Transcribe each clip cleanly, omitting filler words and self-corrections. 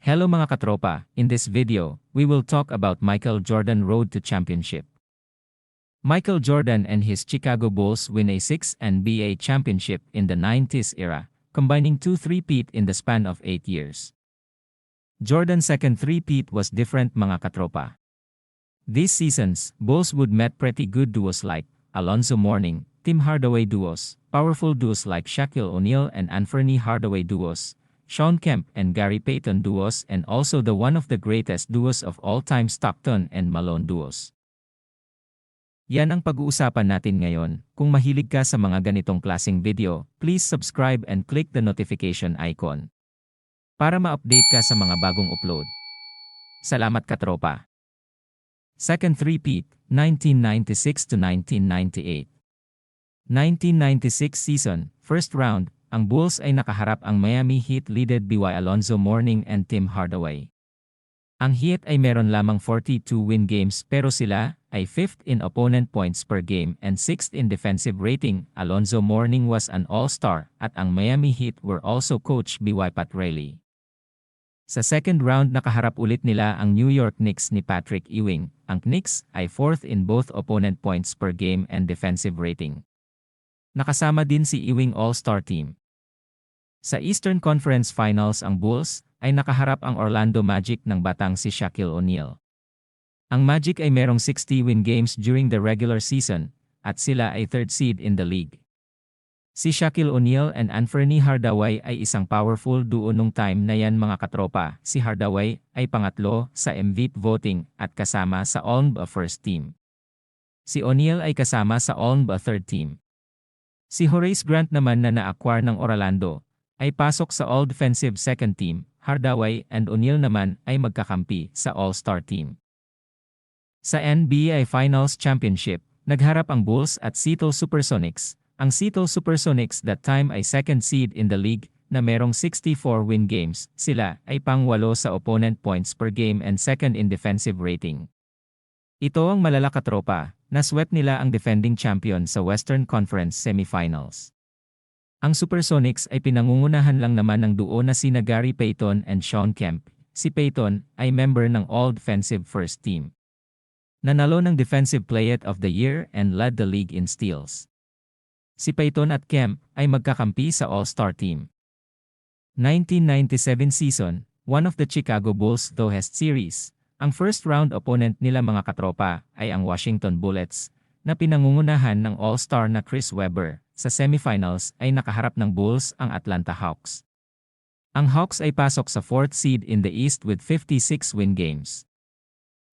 Hello mga katropa, in this video, we will talk about Michael Jordan road to championship. Michael Jordan and his Chicago Bulls win a 6th NBA championship in the 90s era, combining two three-peat in the span of 8 years. Jordan's second three-peat was different mga katropa. These seasons, Bulls would met pretty good duos like Alonzo Mourning, Tim Hardaway duos, powerful duos like Shaquille O'Neal and Anthony Hardaway duos, Kemp and Gary Payton duos, and also the one of the greatest duos of all time Stockton and Malone duos. Yan ang pag-uusapan natin ngayon. Kung mahilig ka sa mga ganitong klaseng video, please subscribe and click the notification icon para ma-update ka sa mga bagong upload. Salamat katropa. Second three-peat, 1996 to 1998. 1996 season, first round, ang Bulls ay nakaharap ang Miami Heat led by Alonzo Mourning and Tim Hardaway. Ang Heat ay meron lamang 42 win games pero sila ay 5th in opponent points per game and 6th in defensive rating. Alonzo Mourning was an all-star at ang Miami Heat were also coached by Pat Riley. Sa second round nakaharap ulit nila ang New York Knicks ni Patrick Ewing. Ang Knicks ay 4th in both opponent points per game and defensive rating. Nakasama din si Ewing All-Star team. Sa Eastern Conference Finals ang Bulls ay nakaharap ang Orlando Magic ng batang si Shaquille O'Neal. Ang Magic ay merong 60 win games during the regular season at sila ay third seed in the league. Si Shaquille O'Neal and Anthony Hardaway ay isang powerful duo nung time na yan mga katropa. Si Hardaway ay pangatlo sa MVP voting at kasama sa All-NBA first team. Si O'Neal ay kasama sa All-NBA third team. Si Horace Grant naman na na-acquire ng Orlando ay pasok sa All-Defensive second team. Hardaway and O'Neal naman ay magkakampi sa All-Star team. Sa NBA Finals Championship, nagharap ang Bulls at Seattle Supersonics. Ang Seattle Supersonics that time ay second seed in the league na merong 64 win games. Sila ay pang-8 sa opponent points per game and second in defensive rating. Ito ang malala katropa, na-swept nila ang defending champion sa Western Conference Semifinals. Ang Supersonics ay pinangungunahan lang naman ng duo na sina Gary Payton and Kemp. Si Payton ay member ng All-Defensive First Team. Nanalo ng Defensive Player of the Year and led the league in steals. Si Payton at Kemp ay magkakampi sa All-Star Team. 1997 season, one of the Chicago Bulls Dous series. Ang first round opponent nila mga katropa ay ang Washington Bullets na pinangungunahan ng All-Star na Chris Webber. Sa semifinals ay nakaharap ng Bulls ang Atlanta Hawks. Ang Hawks ay pasok sa 4th seed in the East with 56 win games.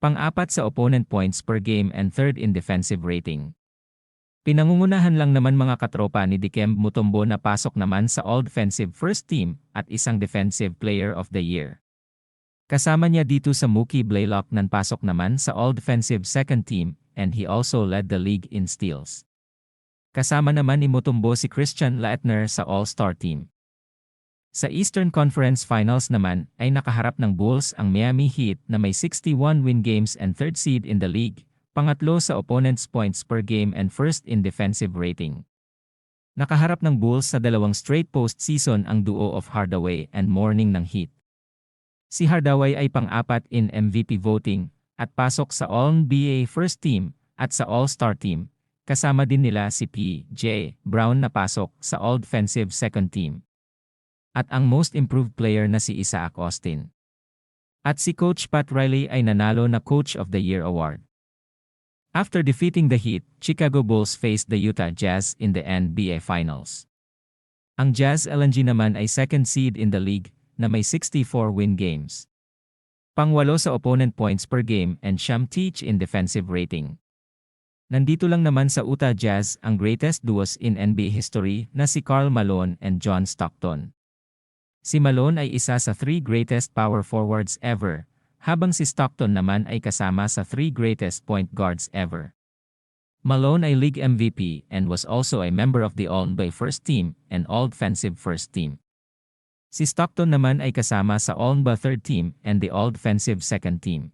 Pang-apat sa opponent points per game and 3rd in defensive rating. Pinangungunahan lang naman mga katropa ni Kemp Mutombo na pasok naman sa All-Defensive First Team at isang Defensive Player of the Year. Kasama niya dito sa Mookie Blaylock nan pasok naman sa All-Defensive Second Team and he also led the league in steals. Kasama naman ni Mutombo si Christian Laettner sa All-Star Team. Sa Eastern Conference Finals naman ay nakaharap ng Bulls ang Miami Heat na may 61 win games and third seed in the league. Pangatlo sa opponents points per game and first in defensive rating. Nakaharap ng Bulls sa dalawang straight postseason ang duo of Hardaway and Mourning ng Heat. Si Hardaway ay pang-apat in MVP voting at pasok sa All-NBA First Team at sa All-Star Team. Kasama din nila si P.J. Brown na pasok sa All-Defensive Second Team. At ang Most Improved Player na si Isaac Austin. At si Coach Pat Riley ay nanalo na Coach of the Year Award. After defeating the Heat, Chicago Bulls faced the Utah Jazz in the NBA Finals. Ang Jazz LNG naman ay second seed in the league na may 64 win games. Pang-8 sa opponent points per game and siyam teach in defensive rating. Nandito lang naman sa Utah Jazz ang greatest duos in NBA history na si Karl Malone and John Stockton. Si Malone ay isa sa 3 greatest power forwards ever, habang si Stockton naman ay kasama sa 3 greatest point guards ever. Malone ay league MVP and was also a member of the All-NBA First Team and All-Defensive First Team. Si Stockton naman ay kasama sa All-NBA Third Team and the All-Defensive Second Team.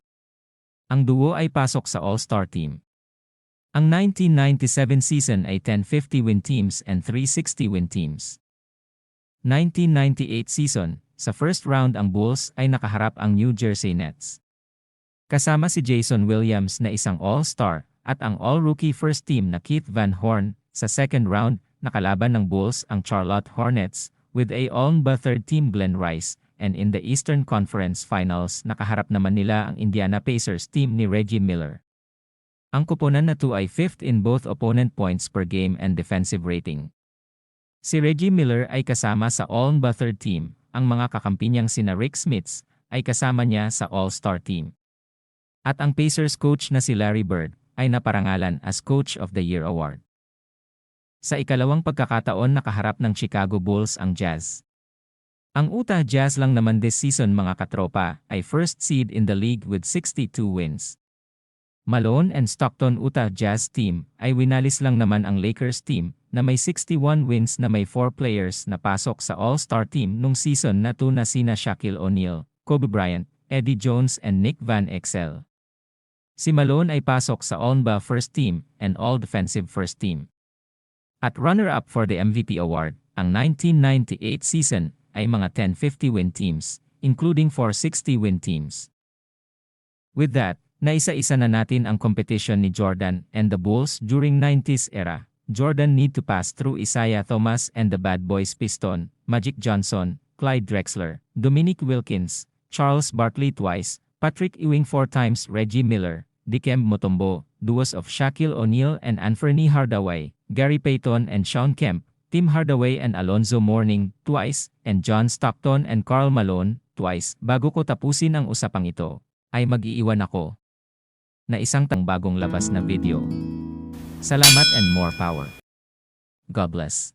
Ang duo ay pasok sa All-Star Team. Ang 1997 season ay 10 50-win teams and 3 60-win teams. 1998 season, sa first round ang Bulls ay nakaharap ang New Jersey Nets. Kasama si Jason Williams na isang All-Star at ang All-Rookie First Team na Keith Van Horn. Sa second round, nakalaban ng Bulls ang Charlotte Hornets with a All-NBA third team Glenn Rice, and in the Eastern Conference Finals nakaharap naman nila ang Indiana Pacers team ni Reggie Miller. Ang koponan na to ay 5th in both opponent points per game and defensive rating. Si Reggie Miller ay kasama sa All-NBA third team, ang mga kakampi niyang sina Rick Smits ay kasama niya sa All-Star team. At ang Pacers coach na si Larry Bird ay naparangalan as Coach of the Year Award. Sa ikalawang pagkakataon nakaharap ng Chicago Bulls ang Jazz. Ang Utah Jazz lang naman this season mga katropa ay first seed in the league with 62 wins. Malone and Stockton Utah Jazz team ay winalis lang naman ang Lakers team na may 61 wins na may 4 players na pasok sa All-Star team nung season na to na sina Shaquille O'Neal, Kobe Bryant, Eddie Jones and Nick Van Exel. Si Malone ay pasok sa All-NBA First Team and All-Defensive First Team. At runner-up for the MVP award, ang 1998 season ay mga 10-50-win teams, including 4 60-win teams. With that, naisa-isa na natin ang competition ni Jordan and the Bulls during 90s era. Jordan need to pass through Isaiah Thomas and the Bad Boys Piston, Magic Johnson, Clyde Drexler, Dominique Wilkins, Charles Barkley twice, Patrick Ewing 4 times, Reggie Miller, Kemp Mutombo, duos of Shaquille O'Neal and Anthony Hardaway, Gary Payton and Sean Kemp, Tim Hardaway and Alonzo Mourning twice, and John Stockton and Karl Malone twice. Bago ko tapusin ang usapang ito, ay mag-iiwan ako na isang bagong labas na video. Salamat and more power. God bless.